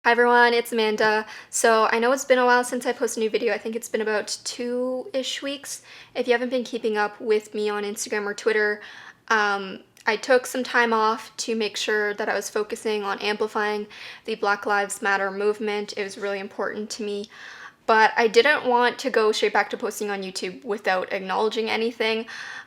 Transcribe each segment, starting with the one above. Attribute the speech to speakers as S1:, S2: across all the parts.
S1: Hi everyone, it's Amanda. So I know it's been a while since I posted a new video. I think it's been about 2-ish weeks. If you haven't been keeping up with me on Instagram or Twitter, I took some time off to make sure that I was focusing on amplifying the Black Lives Matter movement. It was really important to me. But I didn't want to go straight back to posting on YouTube without acknowledging anything.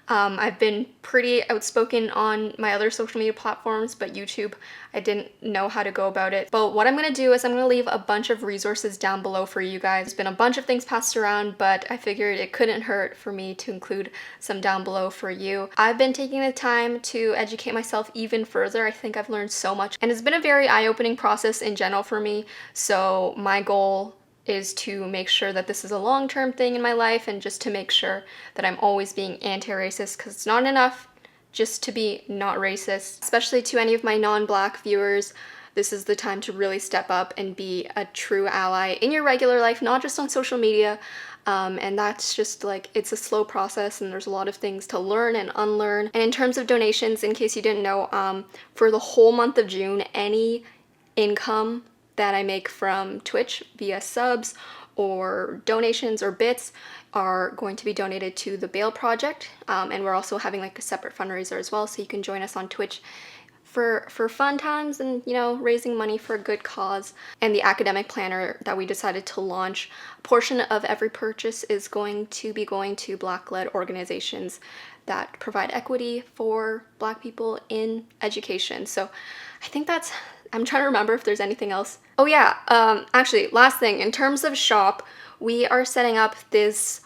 S1: I've been pretty outspoken on my other social media platforms, but YouTube, I didn't know how to go about it. But what I'm gonna do is I'm gonna leave a bunch of resources down below for you guys. There's been a bunch of things passed around, but I figured it couldn't hurt for me to include some down below for you. I've been taking the time to educate myself even further. I think I've learned so much, and it's been a very eye-opening process in general for me. So my goal is to make sure that this is a long-term thing in my life, and just to make sure that I'm always being anti-racist, because it's not enough just to be not racist. Especially to any of my non-Black viewers, this is the time to really step up and be a true ally in your regular life, not just on social media. And that's just like, it's a slow process, and there's a lot of things to learn and unlearn. And in terms of donations, in case you didn't know, for the whole month of June, any income that I make from Twitch via subs or donations or bits are going to be donated to the Bail Project. And we're also having like a separate fundraiser as well, so you can join us on Twitch for fun times and, you know, raising money for a good cause. And the academic planner that we decided to launch, a portion of every purchase is going to be going to Black-led organizations that provide equity for Black people in education. So I think that's, I'm trying to remember if there's anything else. Oh yeah, actually, last thing, in terms of shop, we are setting up this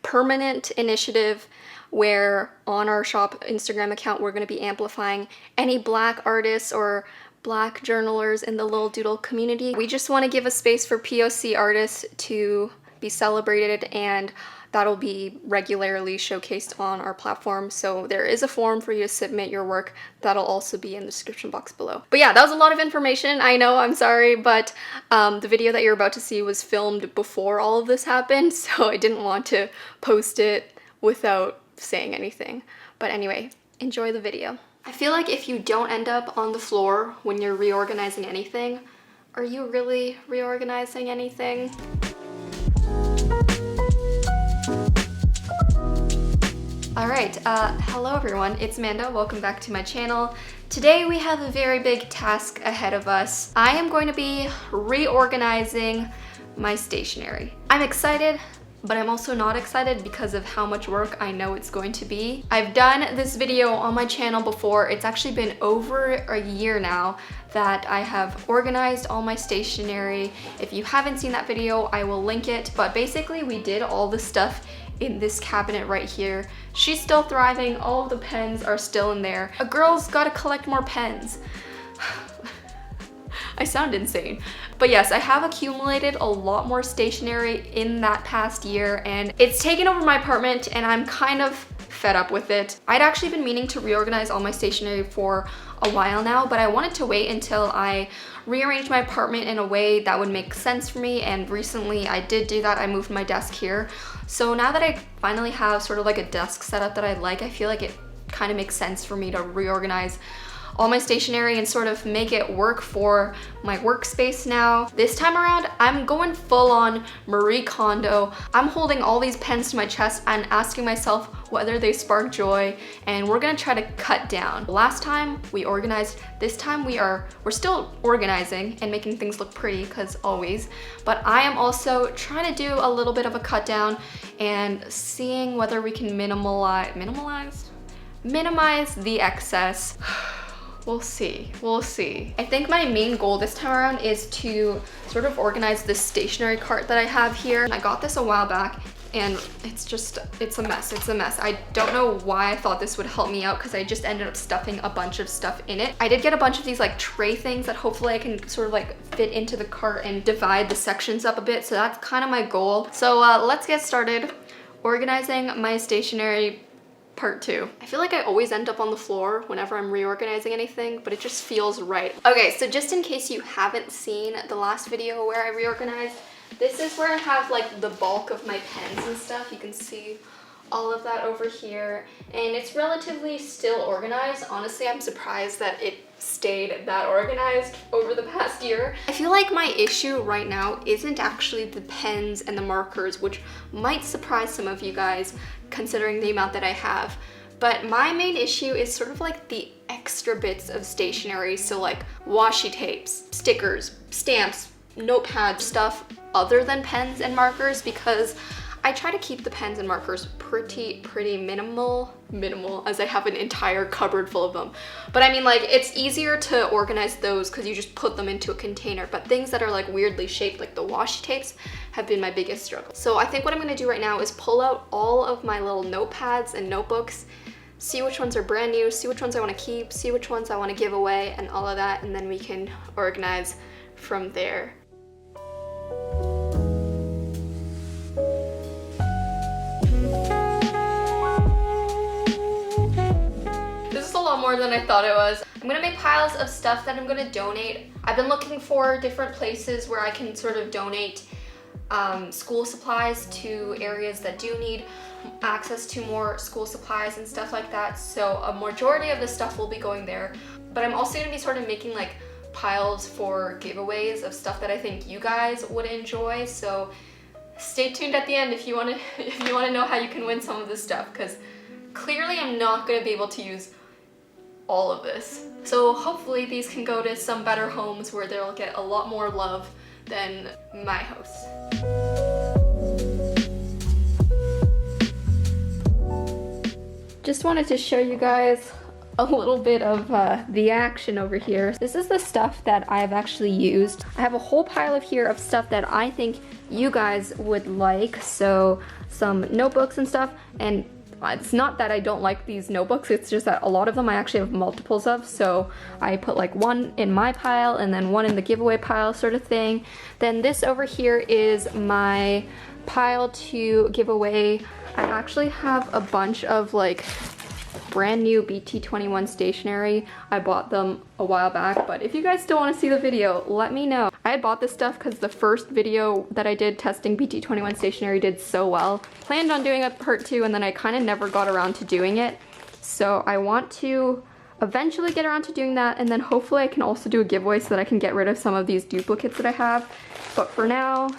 S1: permanent initiative where on our shop Instagram account, we're going to be amplifying any Black artists or Black journalers in the Little Doodle community. We just want to give a space for POC artists to be celebrated, and that'll be regularly showcased on our platform. So there is a form for you to submit your work. That'll also be in the description box below. But yeah, that was a lot of information. I know, I'm sorry, but the video that you're about to see was filmed before all of this happened, so I didn't want to post it without saying anything. But anyway, enjoy the video. I feel like if you don't end up on the floor when you're reorganizing anything, are you really reorganizing anything? Alright, hello everyone, it's Amanda, welcome back to my channel. Today we have a very big task ahead of us. I am going to be reorganizing my stationery. I'm excited, but I'm also not excited because of how much work I know it's going to be. I've done this video on my channel before. It's actually been over a year now that I have organized all my stationery. If you haven't seen that video, I will link it, but basically we did all the stuff in this cabinet right here. She's still thriving, all of the pens are still in there. A girl's gotta collect more pens. I sound insane. But yes, I have accumulated a lot more stationery in that past year, and it's taken over my apartment, and I'm kind of fed up with it. I'd actually been meaning to reorganize all my stationery for a while now, but I wanted to wait until I rearranged my apartment in a way that would make sense for me, and recently I did do that. I moved my desk here. So now that I finally have sort of like a desk setup that I like, I feel like it kind of makes sense for me to reorganize all my stationery and sort of make it work for my workspace now. This time around, I'm going full on Marie Kondo. I'm holding all these pens to my chest and asking myself whether they spark joy, and we're gonna try to cut down. Last time we organized, this time we're still organizing and making things look pretty, because always, but I am also trying to do a little bit of a cut down and seeing whether we can minimize the excess. We'll see, we'll see. I think my main goal this time around is to sort of organize this stationery cart that I have here. I got this a while back, and it's a mess, it's a mess. I don't know why I thought this would help me out, because I just ended up stuffing a bunch of stuff in it. I did get a bunch of these like tray things that hopefully I can sort of like fit into the cart and divide the sections up a bit, so that's kind of my goal. So let's get started organizing my stationery. Part 2. I feel like I always end up on the floor whenever I'm reorganizing anything, but it just feels right. Okay, so just in case you haven't seen the last video where I reorganized, this is where I have like the bulk of my pens and stuff. You can see all of that over here, and it's relatively still organized. Honestly, I'm surprised that it stayed that organized over the past year. I feel like my issue right now isn't actually the pens and the markers, which might surprise some of you guys considering the amount that I have. But my main issue is sort of like the extra bits of stationery. So like washi tapes, stickers, stamps, notepad stuff other than pens and markers, because I try to keep the pens and markers pretty minimal, as I have an entire cupboard full of them. But I mean, like, it's easier to organize those because you just put them into a container, but things that are like weirdly shaped, like the washi tapes, have been my biggest struggle. So I think what I'm gonna do right now is pull out all of my little notepads and notebooks, see which ones are brand new, see which ones I wanna keep, see which ones I wanna give away, and all of that, and then we can organize from there. More than I thought it was. I'm gonna make piles of stuff that I'm gonna donate. I've been looking for different places where I can sort of donate school supplies to areas that do need access to more school supplies and stuff like that. So a majority of the stuff will be going there. But I'm also gonna be sort of making like piles for giveaways of stuff that I think you guys would enjoy. So stay tuned at the end if you wanna know how you can win some of this stuff, because clearly I'm not gonna be able to use all of this. So hopefully these can go to some better homes where they'll get a lot more love than my house. Just wanted to show you guys a little bit of the action over here. This is the stuff that I've actually used. I have a whole pile of here of stuff that I think you guys would like. So some notebooks and stuff, and it's not that I don't like these notebooks, it's just that a lot of them I actually have multiples of, so I put like one in my pile and then one in the giveaway pile sort of thing. Then this over here is my pile to give away. I actually have a bunch of like brand new BT21 stationery. I bought them a while back, but if you guys still want to see the video, let me know. I had bought this stuff because the first video that I did testing BT21 stationery did so well. Planned on doing a part 2 and then I kind of never got around to doing it. So I want to eventually get around to doing that, and then hopefully I can also do a giveaway so that I can get rid of some of these duplicates that I have. But for now,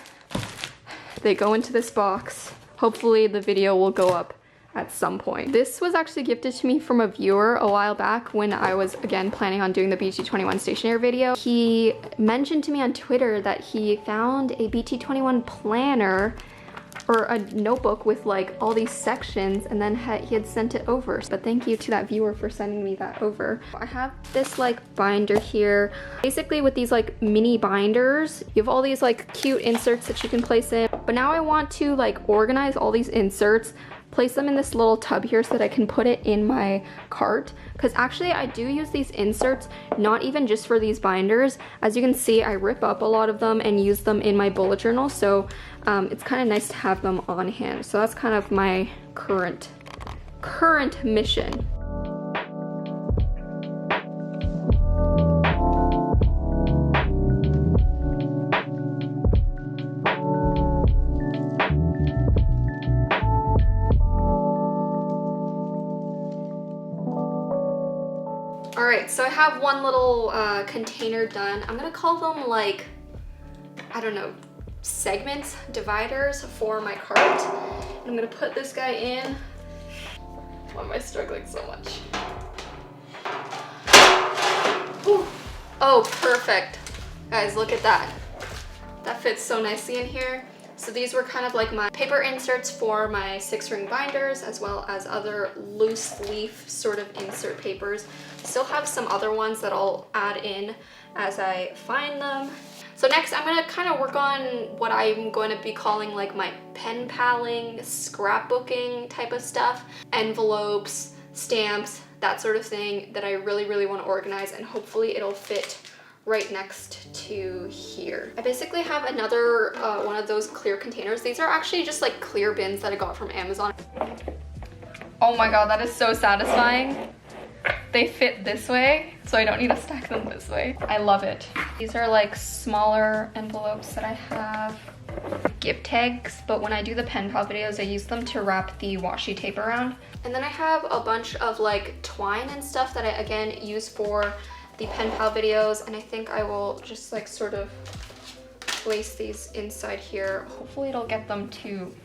S1: they go into this box. Hopefully the video will go up at some point. This was actually gifted to me from a viewer a while back when I was, again, planning on doing the BT21 stationery video. He mentioned to me on Twitter that he found a BT21 planner or a notebook with like all these sections, and then he had sent it over. But thank you to that viewer for sending me that over. I have this like binder here. Basically with these like mini binders, you have all these like cute inserts that you can place in. But now I want to like organize all these inserts, place them in this little tub here so that I can put it in my cart. Because actually I do use these inserts not even just for these binders. As you can see, I rip up a lot of them and use them in my bullet journal, so it's kind of nice to have them on hand. So that's kind of my current mission. Alright, so I have one little container done. I'm gonna call them like, I don't know, segments, dividers for my cart. And I'm gonna put this guy in. Why am I struggling so much? Whew. Oh, perfect. Guys, look at that. That fits so nicely in here. So these were kind of like my paper inserts for my 6-ring binders, as well as other loose leaf sort of insert papers. I still have some other ones that I'll add in as I find them. So next I'm gonna kind of work on what I'm going to be calling like my pen paling, scrapbooking type of stuff, envelopes, stamps, that sort of thing that I really want to organize, and hopefully it'll fit right next to here. I basically have another one of those clear containers. These are actually just like clear bins that I got from Amazon. Oh my god, that is so satisfying. They fit this way, so I don't need to stack them this way. I love it. These are like smaller envelopes that I have. Gift tags, but when I do the pen pal videos, I use them to wrap the washi tape around. And then I have a bunch of like twine and stuff that I again use for the pen pal videos, and I think I will just like sort of place these inside here. Hopefully it'll get them to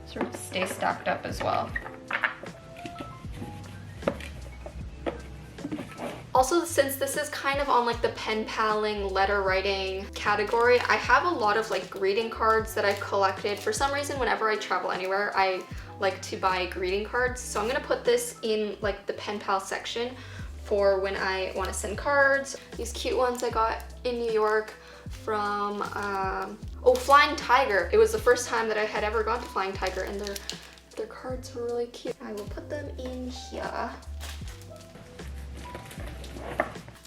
S1: sort of stay stacked up as well. Also, since this is kind of on like the pen paling, letter writing category, I have a lot of like greeting cards that I've collected. For some reason, whenever I travel anywhere, I like to buy greeting cards. So I'm gonna put this in like the pen pal section for when I wanna send cards. These cute ones I got in New York from, Flying Tiger. It was the first time that I had ever gone to Flying Tiger, and their cards were really cute. I will put them in here.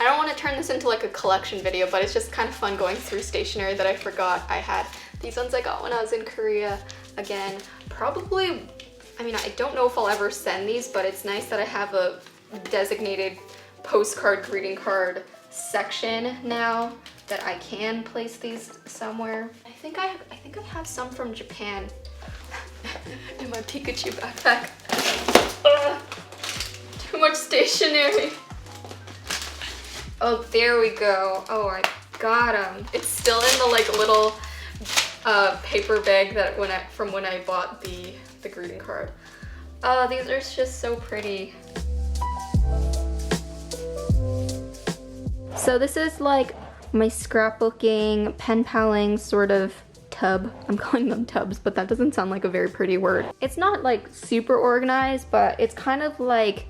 S1: I don't want to turn this into like a collection video, but it's just kind of fun going through stationery that I forgot I had. These ones I got when I was in Korea. Again, probably, I mean, I don't know if I'll ever send these, but it's nice that I have a designated postcard greeting card section now that I can place these somewhere. I think I have some from Japan in my Pikachu backpack. Ugh, too much stationery. Oh, there we go. Oh, I got them. It's still in the like little paper bag that from when I bought the greeting card. Oh, these are just so pretty. So this is like my scrapbooking, pen paling sort of tub. I'm calling them tubs, but that doesn't sound like a very pretty word. It's not like super organized, but it's kind of like,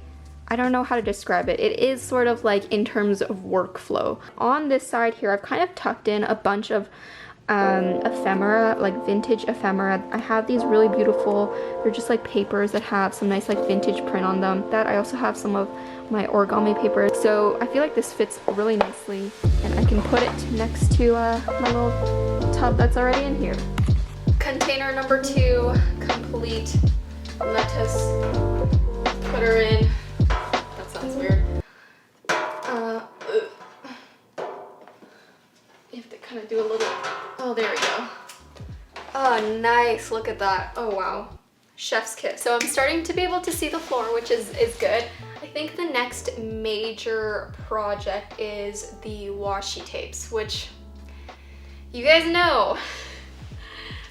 S1: I don't know how to describe it. It is sort of like in terms of workflow. On this side here, I've kind of tucked in a bunch of ephemera, like vintage ephemera. I have these really beautiful, they're just like papers that have some nice like vintage print on them. That I also have some of my origami paper. So I feel like this fits really nicely, and I can put it next to my little tub that's already in here. Container number 2, complete. Let us put her in. Sounds weird. You have to kind of do a little, oh, there we go. Oh, nice, look at that. Oh, wow. Chef's kiss. So I'm starting to be able to see the floor, which is good. I think the next major project is the washi tapes, which you guys know,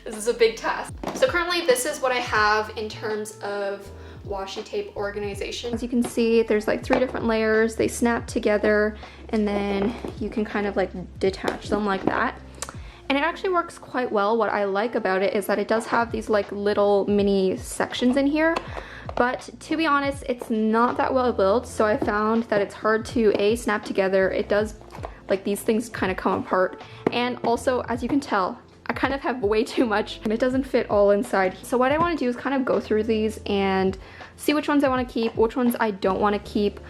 S1: this is a big task. So currently this is what I have in terms of washi tape organization. As you can see, there's like 3 different layers. They snap together, and then you can kind of like detach them like that. And it actually works quite well. What I like about it is that it does have these like little mini sections in here, but to be honest, it's not that well built. So I found that it's hard to snap together. It does, like, these things kind of come apart. And also, as you can tell, I kind of have way too much and it doesn't fit all inside. So what I want to do is kind of go through these and see which ones I want to keep, which ones I don't want to keep.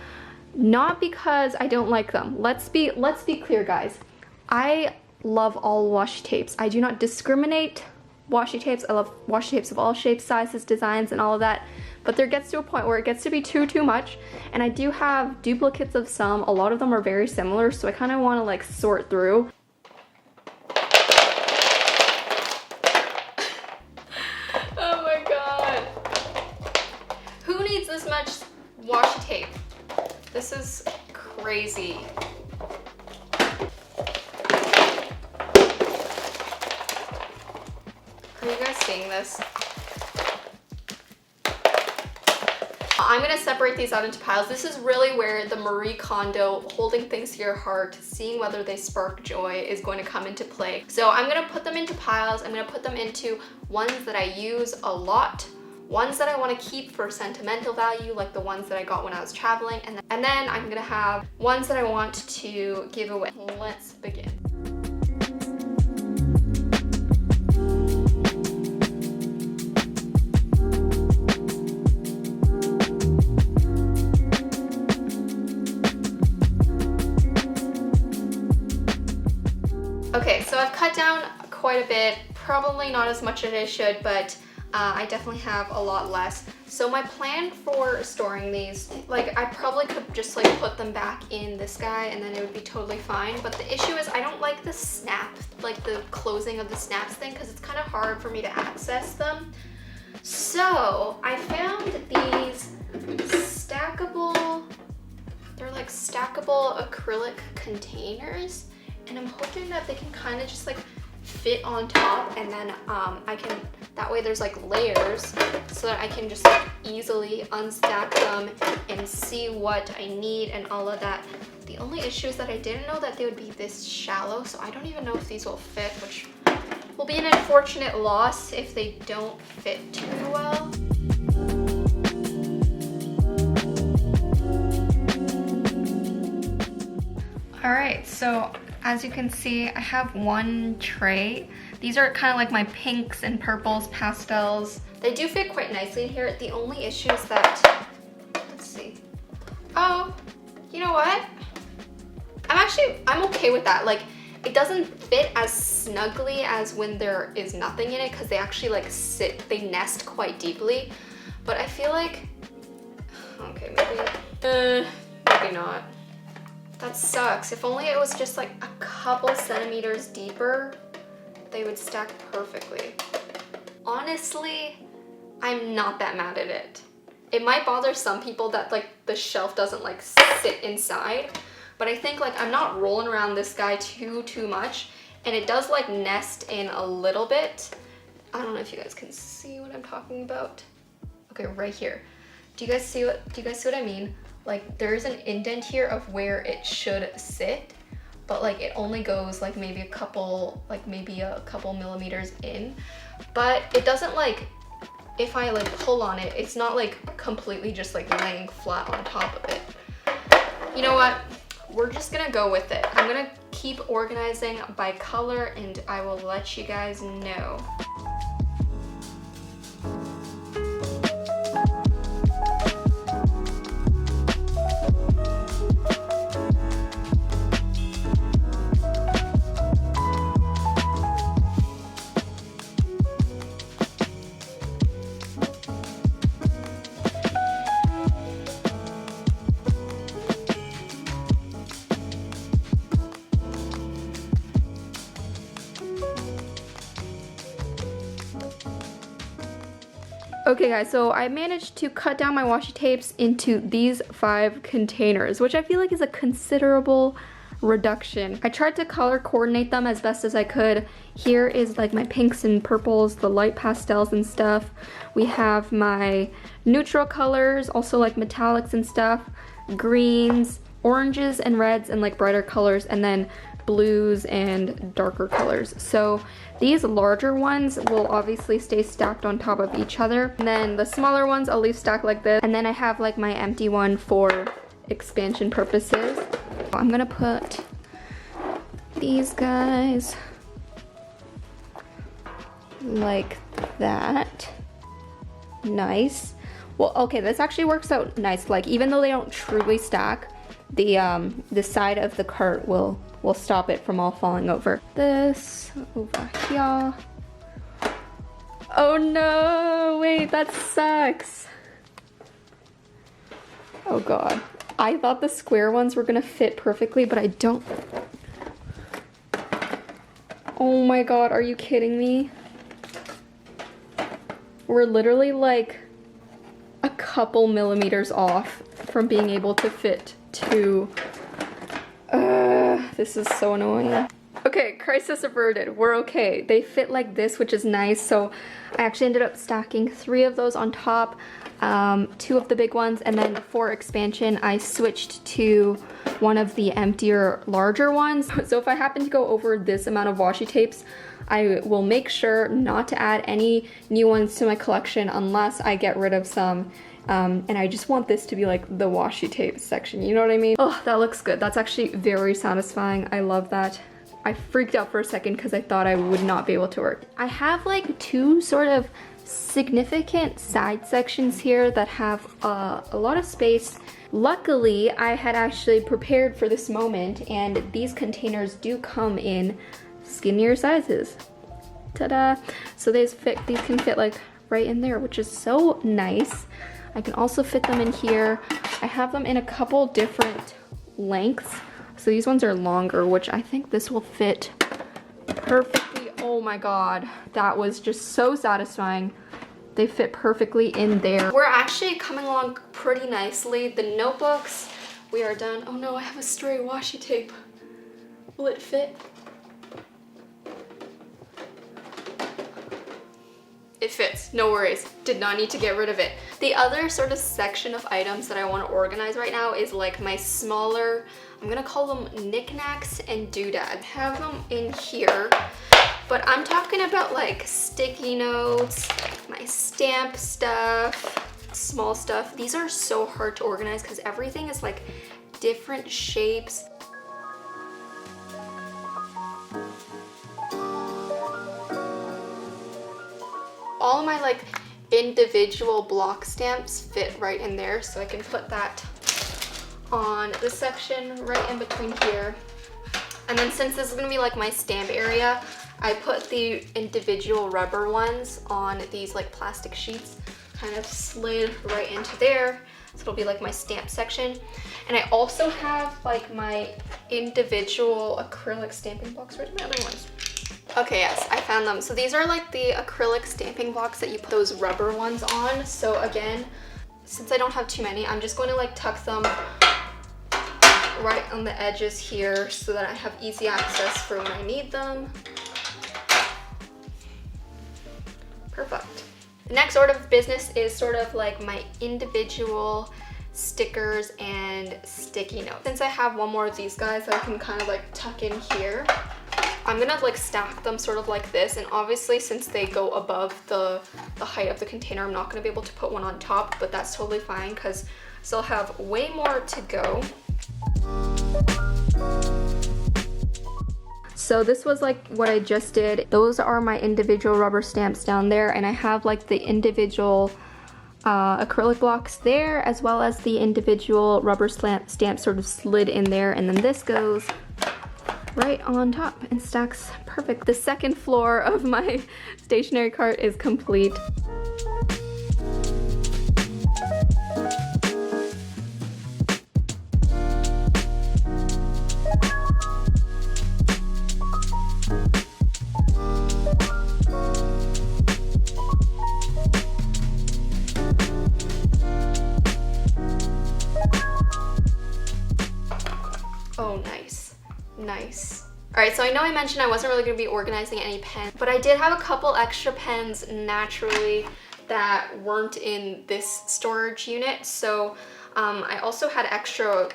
S1: Not because I don't like them. Let's be clear, guys. I love all washi tapes. I do not discriminate washi tapes. I love washi tapes of all shapes, sizes, designs, and all of that. But there gets to a point where it gets to be too much. And I do have duplicates of some. A lot of them are very similar, so I kind of want to like sort through. Oh my god. Who needs this much washi tape? This is crazy. Are you guys seeing this? I'm gonna separate these out into piles. This is really where the Marie Kondo, holding things to your heart, seeing whether they spark joy, is going to come into play. So I'm gonna put them into piles. I'm gonna put them into ones that I use a lot, ones that I want to keep for sentimental value, like the ones that I got when I was traveling, and then I'm gonna have ones that I want to give away. Let's begin. Okay, so I've cut down quite a bit, probably not as much as I should, but I definitely have a lot less. So my plan for storing these, like, I probably could just like put them back in this guy and then it would be totally fine. But the issue is I don't like the snap, like the closing of the snaps thing, because it's kind of hard for me to access them. So I found these stackable They're like stackable acrylic containers, and I'm hoping that they can kind of just like fit on top, and then I can, that way there's like layers so that I can just like easily unstack them and see what I need and all of that. The only issue is that I didn't know that they would be this shallow, so I don't even know if these will fit, which will be an unfortunate loss if they don't fit too well. All right, so as you can see, I have one tray. These are kind of like my pinks and purples, pastels. They do fit quite nicely in here. The only issue is that, let's see. Oh, you know what? I'm okay with that. Like, it doesn't fit as snugly as when there is nothing in it, because they actually like they nest quite deeply. But I feel like, okay, maybe not. That sucks. If only it was just like a couple centimeters deeper, they would stack perfectly. Honestly, I'm not that mad at it. It might bother some people that like the shelf doesn't like sit inside, but I think like I'm not rolling around this guy too much, and it does like nest in a little bit. I don't know if you guys can see what I'm talking about. Okay, right here. Do you guys see what I mean? Like, there's an indent here of where it should sit, but like it only goes like maybe a couple millimeters in. But it doesn't like, if I like pull on it, it's not like completely just like laying flat on top of it. You know what? We're just gonna go with it. I'm gonna keep organizing by color, and I will let you guys know. Okay guys, so I managed to cut down my washi tapes into these 5 containers, which I feel like is a considerable reduction. I tried to color coordinate them as best as I could. Here is like my pinks and purples, the light pastels and stuff. We have my neutral colors, also like metallics and stuff, greens, oranges and reds, and like brighter colors, and then blues and darker colors. So these larger ones will obviously stay stacked on top of each other, and then the smaller ones I'll leave stacked like this, and then I have like my empty one for expansion purposes. I'm gonna put these guys like that. Nice. Well, okay, this actually works out nice. Like, even though they don't truly stack, the side of the cart will stop it from all falling over. This over here. Oh no, wait, that sucks. Oh god. I thought the square ones were gonna fit perfectly, but I don't. Oh my god, are you kidding me? We're literally like a couple millimeters off from being able to fit 2. This is so annoying. Okay, crisis averted. We're okay. They fit like this, which is nice. So I actually ended up stacking 3 of those on top, 2 of the big ones, and then for expansion, I switched to one of the emptier, larger ones. So if I happen to go over this amount of washi tapes, I will make sure not to add any new ones to my collection unless I get rid of some. And I just want this to be like the washi tape section, you know what I mean? Oh, that looks good. That's actually very satisfying. I love that. I freaked out for a second because I thought I would not be able to work. I have like 2 sort of significant side sections here that have a lot of space. Luckily, I had actually prepared for this moment, and these containers do come in skinnier sizes. Ta-da! So these can fit like right in there, which is so nice. I can also fit them in here. I have them in a couple different lengths. So these ones are longer, which I think this will fit perfectly. Oh my god, that was just so satisfying. They fit perfectly in there. We're actually coming along pretty nicely. The notebooks we are done. Oh no, I have a stray washi tape. Will it fit? It fits, no worries. Did not need to get rid of it. The other sort of section of items that I want to organize right now is like my smaller, I'm gonna call them knickknacks and doodads. I have them in here, but I'm talking about like sticky notes, my stamp stuff, small stuff. These are so hard to organize because everything is like different shapes. All of my like individual block stamps fit right in there, so I can put that on the section right in between here. And then since this is gonna be like my stamp area, I put the individual rubber ones on these like plastic sheets, kind of slid right into there. So it'll be like my stamp section. And I also have like my individual acrylic stamping blocks. Where's my other ones? Okay, yes, I found them. So these are like the acrylic stamping blocks that you put those rubber ones on. So again, since I don't have too many, I'm just going to like tuck them right on the edges here so that I have easy access for when I need them. Perfect. The next order of business is sort of like my individual stickers and sticky notes. Since I have one more of these guys that I can kind of like tuck in here, I'm gonna like stack them sort of like this, and obviously since they go above the height of the container, I'm not gonna be able to put one on top, but that's totally fine because I still have way more to go. So this was like what I just did. Those are my individual rubber stamps down there, and I have like the individual acrylic blocks there, as well as the individual rubber stamp sort of slid in there, and then this goes right on top and stacks perfect. The second floor of my stationery cart is complete. Oh, nice. Nice. All right, so I know I mentioned I wasn't really gonna be organizing any pens, but I did have a couple extra pens naturally that weren't in this storage unit. So I also had extra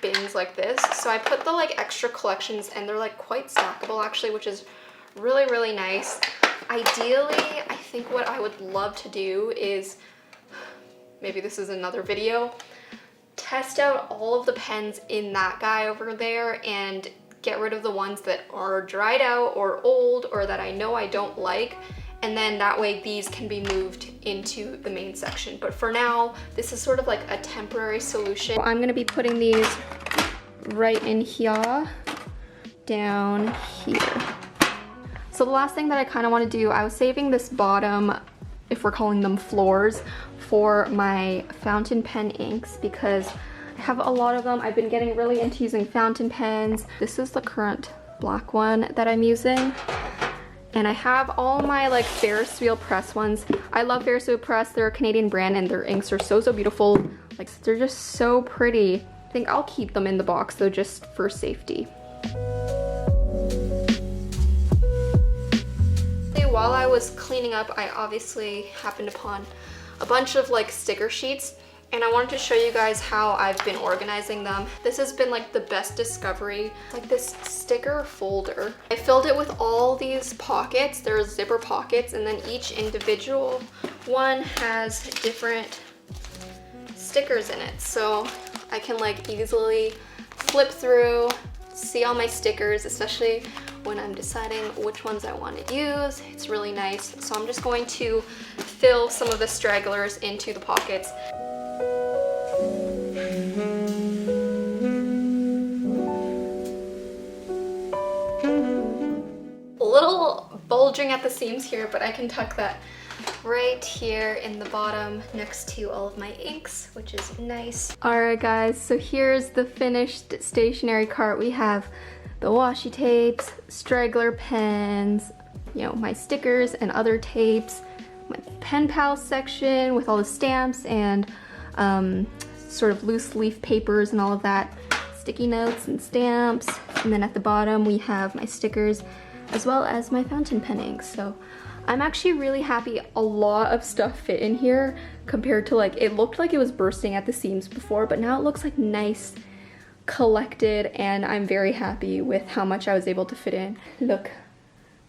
S1: bins like this. So I put the like extra collections, and they're like quite stackable actually, which is really, really nice. Ideally, I think what I would love to do is, maybe this is another video, test out all of the pens in that guy over there and get rid of the ones that are dried out or old or that I know I don't like, and then that way these can be moved into the main section. But for now, this is sort of like a temporary solution. I'm gonna be putting these right in here, down here. So the last thing that I kind of want to do, I was saving this bottom, if we're calling them floors, for my fountain pen inks because I have a lot of them. I've been getting really into using fountain pens. This is the current black one that I'm using. And I have all my like Ferris wheel press ones. I love Ferris wheel press. They're a Canadian brand and their inks are so, so beautiful. Like, they're just so pretty. I think I'll keep them in the box though, just for safety. While I was cleaning up, I obviously happened upon a bunch of like sticker sheets, and I wanted to show you guys how I've been organizing them. This has been like the best discovery. It's like this sticker folder. I filled it with all these pockets. There's zipper pockets, and then each individual one has different stickers in it. So I can like easily flip through, see all my stickers, especially when I'm deciding which ones I want to use. It's really nice. So I'm just going to fill some of the stragglers into the pockets. A little bulging at the seams here, but I can tuck that right here in the bottom next to all of my inks, which is nice. All right guys, so here's the finished stationery cart. We have the washi tapes, straggler pens, you know, my stickers and other tapes, my pen pal section with all the stamps and sort of loose leaf papers and all of that, sticky notes and stamps, and then at the bottom we have my stickers as well as my fountain penning. So I'm actually really happy. A lot of stuff fit in here compared to, like, it looked like it was bursting at the seams before, but now it looks like nice collected, and I'm very happy with how much I was able to fit in. Look,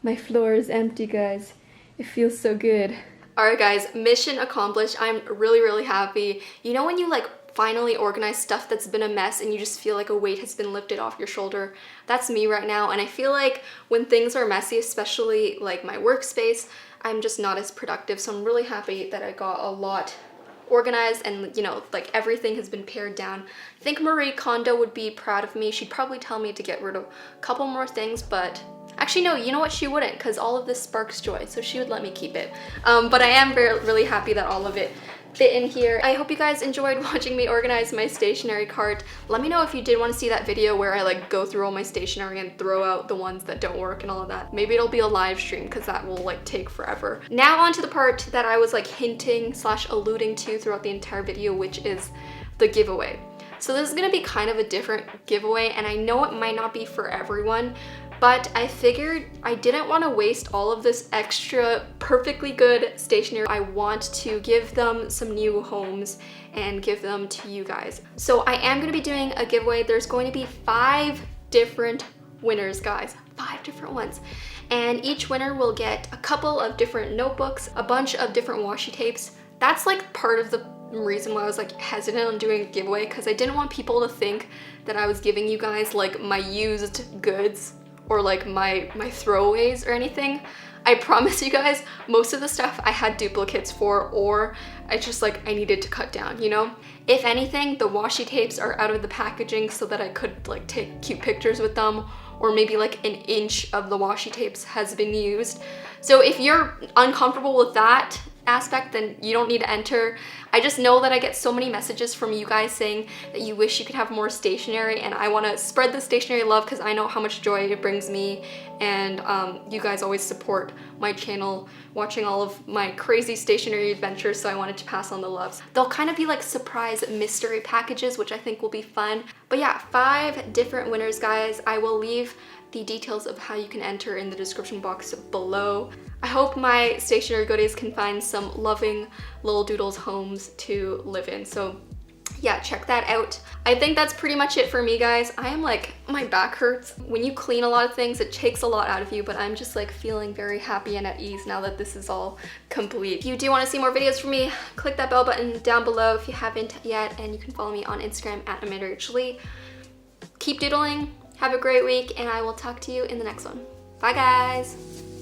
S1: my floor is empty, guys. It feels so good. All right, guys, mission accomplished. I'm really happy. You know when you like finally organize stuff that's been a mess and you just feel like a weight has been lifted off your shoulder? That's me right now, and I feel like when things are messy, especially like my workspace, I'm just not as productive. So I'm really happy that I got a lot organized, and you know, like everything has been pared down. I think Marie Kondo would be proud of me. She'd probably tell me to get rid of a couple more things, but actually no, you know what, she wouldn't, because all of this sparks joy, so she would let me keep it. But I am really happy that all of it fit in here. I hope you guys enjoyed watching me organize my stationery cart. Let me know if you did want to see that video where I like go through all my stationery and throw out the ones that don't work and all of that. Maybe it'll be a live stream because that will like take forever. Now on to the part that I was like hinting / alluding to throughout the entire video, which is the giveaway. So this is gonna be kind of a different giveaway, and I know it might not be for everyone, but I figured I didn't want to waste all of this extra perfectly good stationery. I want to give them some new homes and give them to you guys. So I am going to be doing a giveaway. There's going to be 5 different winners, guys. 5 different ones. And each winner will get a couple of different notebooks, a bunch of different washi tapes. That's like part of the reason why I was like hesitant on doing a giveaway, because I didn't want people to think that I was giving you guys like my used goods or like my throwaways or anything. I promise you guys, most of the stuff I had duplicates for, or I just like, I needed to cut down, you know? If anything, the washi tapes are out of the packaging so that I could like take cute pictures with them, or maybe like an inch of the washi tapes has been used. So if you're uncomfortable with that aspect, then you don't need to enter. I just know that I get so many messages from you guys saying that you wish you could have more stationery, and I want to spread the stationery love because I know how much joy it brings me, and you guys always support my channel watching all of my crazy stationery adventures, so I wanted to pass on the loves. They'll kind of be like surprise mystery packages, which I think will be fun. But yeah, 5 different winners, guys. I will leave the details of how you can enter in the description box below. I hope my stationery goodies can find some loving little doodles homes to live in. So yeah, check that out. I think that's pretty much it for me, guys. I am like, my back hurts. When you clean a lot of things, it takes a lot out of you, but I'm just like feeling very happy and at ease now that this is all complete. If you do want to see more videos from me, click that bell button down below if you haven't yet, and you can follow me on Instagram at AmandaRachLee. Keep doodling, have a great week, and I will talk to you in the next one. Bye, guys.